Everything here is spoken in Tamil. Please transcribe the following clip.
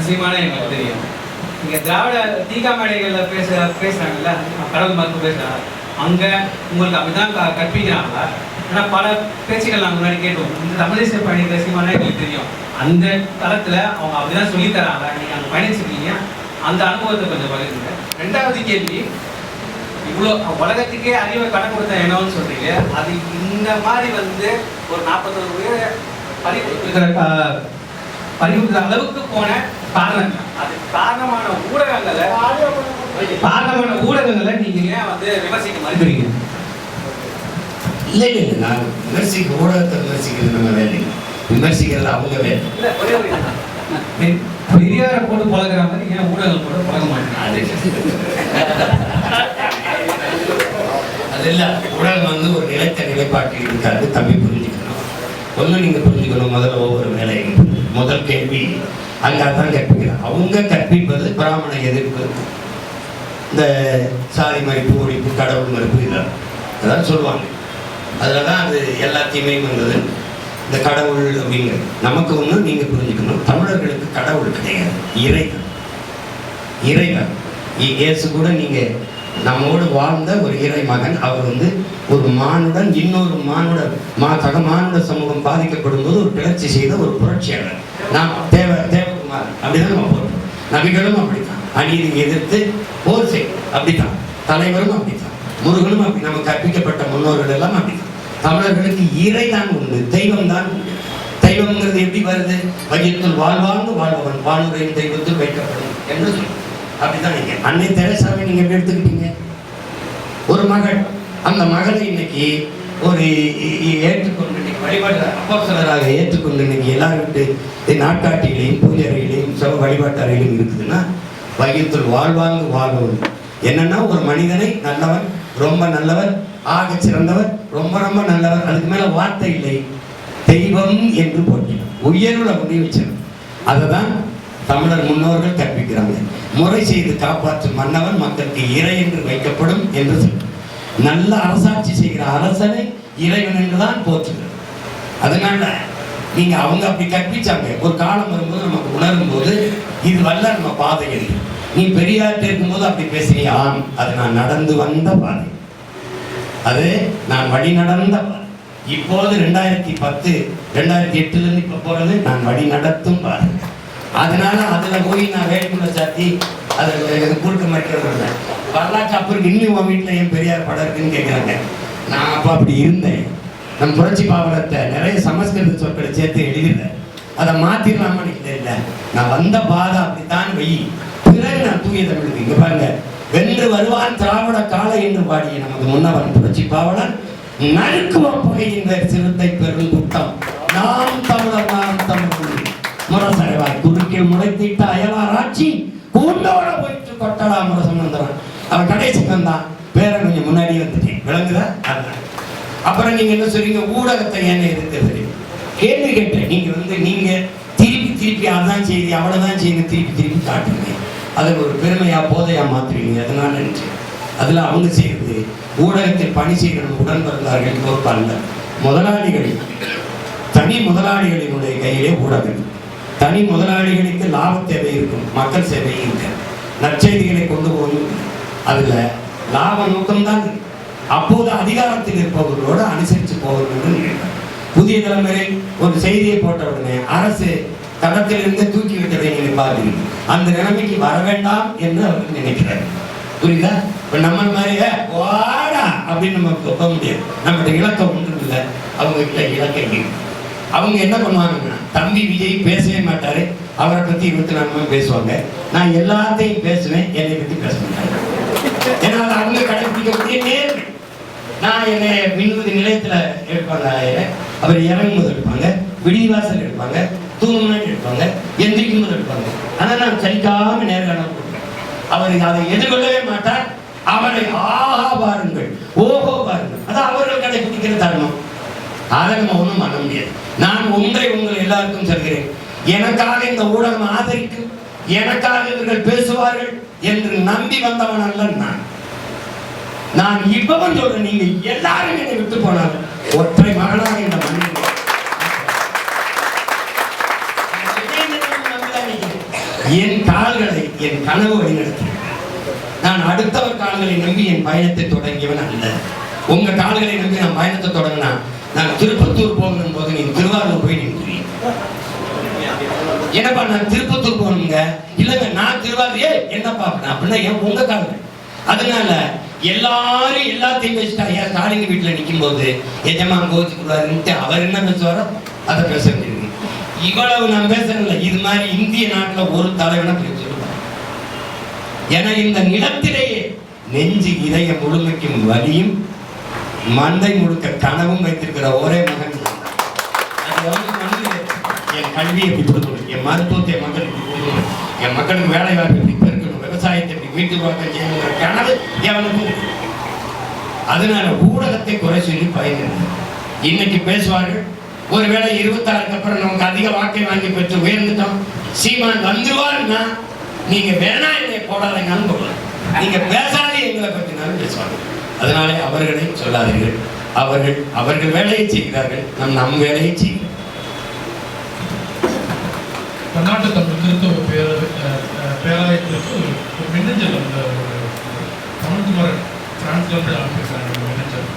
சீமானே எங்களுக்கு தெரியும். இங்கே திராவிட தீகா மேடைகளில் பேசுகிறாங்கல்ல, கடவுள் மறுப்பு பேசுகிறாங்க, அங்கே உங்களுக்கு அப்படிதான் கற்பிக்கிறாங்களா? ஆனால் பல பேச்சுகள் நாங்கள் முன்னாடி கேட்டோம். இந்த தமிழ் தேசிய பயணிக்கிற சீமானே எங்களுக்கு தெரியும். அந்த தளத்தில் அவங்க அப்படிதான் சொல்லித்தராங்க. நீங்கள் அங்கே பயணிச்சிருக்கீங்க, அந்த அனுபவத்தை கொஞ்சம் பகிர்ந்துங்க. ரெண்டாவது கேள்வி, இவ்வளோ உலகத்துக்கே அறிவை கடன் கொடுத்த என்னன்னு சொல்றீங்க, அது இந்த மாதிரி ஒரு 41 பேர் பறிவுறுத்துற அளவுக்கு போன காரணம், அது காரணமான ஊடகங்களை நீங்க ஏன் விமர்சிக்க மறுக்கிறீங்க? இல்லை, நான் ஊடகத்தை விமர்சிக்கிறது நம்ம வேலை, விமர்சிக்கிறது அவங்க வேலை. பெரியார போட்டு பழகிற மாதிரி ஏன் ஊடகங்கள் கூட பழக மாட்டேங்க? அது இல்லை, ஊடகம் ஒரு நிலைத்த நிலைப்பாட்டில் இருக்காது. தம்பி புரிஞ்சுக்கணும். ஒன்றும் நீங்கள் புரிஞ்சுக்கணும். முதல்ல ஒவ்வொரு வேலையும் முதல் கேள்வி அங்கே தான் கற்பிக்கிறாங்க. அவங்க கற்பிப்பது பிராமண எதிர்ப்பு, இந்த சாதி மறுப்பு, ஒழிப்பு, கடவுள் மறுப்பு, இதெல்லாம் அதான் சொல்லுவாங்க. அதில் தான் அது எல்லாத்தையுமே வந்தது. இந்த கடவுள் அப்படிங்கிறது நமக்கு ஒன்று நீங்கள் புரிஞ்சுக்கணும். தமிழர்களுக்கு கடவுள் கிடையாது, இறைவன். இறைவன் இயேசு கூட நீங்கள் நம்மோடு வாழ்ந்த ஒரு இறை மகன். அவர் ஒரு மானுடன் இன்னொரு மானுடன் மானுட சமூகம் பாதிக்கப்படும் போது ஒரு கிளர்ச்சி செய்த ஒரு புரட்சியாளர். நாம் தேவகுமார் அப்படிதான் நம்ம போகிறோம். நபிகளும் அப்படித்தான், அநீதி எதிர்த்து போர் செய் அப்படித்தான், தலைவரும் அப்படித்தான், முருகனும் அப்படி. நமக்கு கற்பிக்கப்பட்ட முன்னோர்கள் எல்லாம் அப்படித்தான். தமிழர்களுக்கு இறை தான் உண்டு, தெய்வம் தான் உண்டு. தெய்வம்ங்கிறது எப்படி வருது? வையத்தில் வாழ்வாங்கு வாழ்பவன் வானுரையின் தெய்வத்தில் வைக்கப்படும் என்று சொல்லி அப்படித்தான். நீங்க அன்னை தெரசாவை நீங்க எப்படி எடுத்துக்கிட்டீங்க? ஒரு மகள், அந்த மகளை இன்னைக்கு ஒரு ஏற்றுக்கொண்டு இன்னைக்கு வழிபாடு அப்போஸ்தலராக ஏற்றுக்கொண்டு இன்னைக்கு எல்லாரும் விட்டு நாட்காட்டிகளையும் பூஜை அறைகளையும் சவ வழிபாட்டு அறைகளையும் இருக்குதுன்னா வையத்தில் வாழ்வாங்கு வாழ்பவன். என்னன்னா ஒரு மனிதனை நல்லவன், ரொம்ப நல்லவர், ஆக சிறந்தவர், ரொம்ப ரொம்ப நல்லவர், அதுக்கு மேல வார்த்தை இல்லை, தெய்வம் என்று போட்டினார், உயர்வுல முடிவு வச்சார். அதை தான் தமிழர் முன்னோர்கள் கற்பிக்கிறாங்க. முறை செய்து காப்பாற்றும் மன்னவன் மக்களுக்கு இறை என்று வைக்கப்படும் என்று சொல்லி நல்ல அரசாட்சி செய்கிற அரசனை இறைவன் என்றுதான் போற்றுகிறது. அதனால நீங்க அவங்க அப்படி கற்பிச்சாங்க. ஒரு காலம் வரும்போது நமக்கு உணரும் போது இது வல்ல நம்ம பாதை இல்லை. நீ பெரியார்ட்ட இருக்கும்போது அப்படி பேசுறீங்க. ஆம், அது நான் நடந்து வந்த பாதை, அது நான் வழி நடந்த பாதை. இப்போது 2010 2008 இப்ப போறது நான் வழி நடத்தும் பாதை. அதனால அதுல போய் நான் வேட்புல சாத்தி அதை கூட்ட மாட்டேன். வரலாற்று அப்புறம் இன்னும் உன் வீட்டில் ஏன் பெரியார் படம் இருக்குன்னு கேட்குறாங்க. நான் அப்போ அப்படி இருந்தேன். நம் புரட்சி பாவலத்தை நிறைய சமஸ்கிருத சொற்களை சேர்த்து எழுதிடுறேன். அதை மாத்திரலாமா எனக்கு தெரியல. நான் வந்த பாதை அப்படித்தான் வை, பிறகு நான் தூய தமிழுக்கு. இங்க பாருங்க, வென்று வருவான் திராவிட காலை என்று பாடிய நமது முன்னவன் புரட்சி பாவலன் நறுக்குவ புகையின் சிறுத்தை பெரும் குட்டம் நாம் தமிழர் நாம் தமிழ் முரசறைவாய் குறுக்கில் முளைத்திட்ட அயலார் ஆட்சி கூண்டோட போயிட்டு கொட்டடா முரசம் வந்துறான். அவன் கடைசி வந்தான், வேற கொஞ்சம் முன்னாடி வந்துட்டேன். விளங்குதா? அப்புறம் நீங்க என்ன சொல்றீங்க? ஊடகத்தை என்ன எதிர்க்கிறது? கேள்வி கேட்டேன். நீங்க திருப்பி அதான் செய்தி, அவ்வளவுதான் செய்தி, திருப்பி காட்டுங்க. அதில் ஒரு பெருமையா போதையா மாத்துறீங்க. அதனால நினைச்சேன் அதுல அவங்க செய்யறது ஊடகத்தில் பணி செய்கிற உடன் பிறந்தார்கள் பொறுப்பு அல்ல. முதலாளிகள், தனி முதலாளிகளினுடைய கையிலே ஊடகம். தனி முதலாளிகளுக்கு லாப தேவை இருக்கும், மக்கள் சேவை இருக்கு. நற்செய்திகளை கொண்டு போகணும், அதுல லாப நோக்கம்தான். அப்போது அதிகாரத்தில் இருப்பவர்களோடு அனுசரித்து போவது என்று நினைக்கிறார். புதிய தலைமுறை ஒரு செய்தியை போட்ட உடனே அரசு தடத்திலிருந்து தூக்கி விட்டதை நீங்க பார்க்கிறீங்க. அந்த நிலைமைக்கு வர வேண்டாம் என்று அவர்கள் நினைக்கிறார். புரியுதா? இப்ப நம்ம மாதிரியே வாடா அப்படின்னு நம்ம சொல்ல முடியாது. நம்மகிட்ட இலக்கம் ஒன்றும் இல்லை, அவங்க கிட்ட இலக்கம் இருக்கு. அவங்க என்ன பண்ணுவாங்கன்னா, தம்பி விஜய் பேசவே மாட்டாரு, அவரை பத்தி 24 பேசுவாங்க. நான் எல்லாத்தையும் பேசுவேன், என்னை பத்தி பேச மாட்டாங்க. ஏன்னா அவங்க கடைபிடிக்கக்கூடிய நேர்மை. நான் என்னை மின்னுதி நிலையத்துல எடுப்பாங்க, அவர் இறங்கும்போது எடுப்பாங்க, விடிவாசல் எடுப்பாங்க, தூங்கும்போது எடுப்பாங்க, எந்திரிக்கும் போது எடுப்பாங்க. ஆனா நான் சலிக்காம நேர்காணல் கொடுப்பேன். அவர் அதை எதிர்கொள்ளவே மாட்டார். அவரை ஆஹா பாருங்கள், ஓஹோ பாருங்கள், அதான் அவர்கள் கடைபிடிக்கிற தருணம். அதை நம்ம ஒன்றும் பண்ண முடியாது. நான் உங்களை எல்லாருக்கும் சொல்கிறேன், எனக்காக இந்த ஊடகம் ஆதரிக்கும், எனக்காக இவர்கள் பேசுவார்கள் என்று நம்பி வந்தவன் அல்ல நான் இப்பவும் சொல்றேன். நீங்க எல்லாரும் என்னை விட்டு போனாலும் ஒற்றை மகனாக இந்த மண்ணில் என் கால்களை என் கனவு வழிநடத்தி நான் அடுத்தவர் கால்களை நம்பி என் பயணத்தை தொடங்கியவன் அல்ல. உங்க கால்களை நம்பி நான் பயணத்தை தொடங்கினா நான் திருப்பத்தூர் போகணும் போது நீ திருவாரூர் போய் நின்றுவீங்க. என்னப்பா நான் திருப்பத்தூர் போகணுங்க, இல்லைங்க நான் திருவாரூர் என்னப்பா அப்படின்னா ஏன் உங்க கால்கள். அதனால எல்லாரும் எல்லாத்தையும் வச்சுட்டா ஐயா ஸ்டாலின் வீட்டுல நிற்கும் போது எஜமா கோச்சுக்குள்ளாருன்ட்டு அவர் என்ன பேசுவாரோ அதை பேச வேண்டியது. இவ்வளவு நான் பேசுறேன்ல, இது மாதிரி இந்திய நாட்டுல ஒரு தலைவனை பேச சொல்லுவாங்க. ஏன்னா இந்த நிலத்திலேயே நெஞ்சு இதய முழுமைக்கும் வலியும் மண்டை முழுக்க கனவும் வைத்திருக்கிற ஒரே மகன். என் கல்வியை எப்படி கொடுக்கணும், என் மருத்துவத்தை என் மக்களுக்கு கொடுக்கணும், என் மக்களுக்கு வேலை வாய்ப்பு எப்படி பெருக்கணும், விவசாயத்தை எப்படி வீட்டு வாக்கம் செய்யணுங்கிற கனவு எவனுக்கு. அதனால ஊடகத்தை குறை சொல்லி பயன். இன்னைக்கு பேசுவார்கள், ஒருவேளை 26க்கு அப்புறம் நமக்கு அதிக வாக்கை வாங்கி பெற்று உயர்ந்துட்டோம், சீமான் வந்துருவாருன்னா நீங்க வேணா என்னை போடாதீங்கன்னு போடலாம், நீங்க பேசாதே எங்களை பற்றினாலும் பேசுவாங்க. அதனாலே அவர்களை சொல்லாதீர்கள். அவர்கள் வேலையை செய்கிறார்கள், நம் வேலையை செய்கிறோம். பன்னாட்டு தமிழ் திருத்தவ பேராயத்திற்கு ஒரு மின்னஞ்சல் அந்த தமிழ்குமரன் பிரான்ஸ்ல இருந்து அனுப்பியிருக்காங்க மின்னஞ்சல்.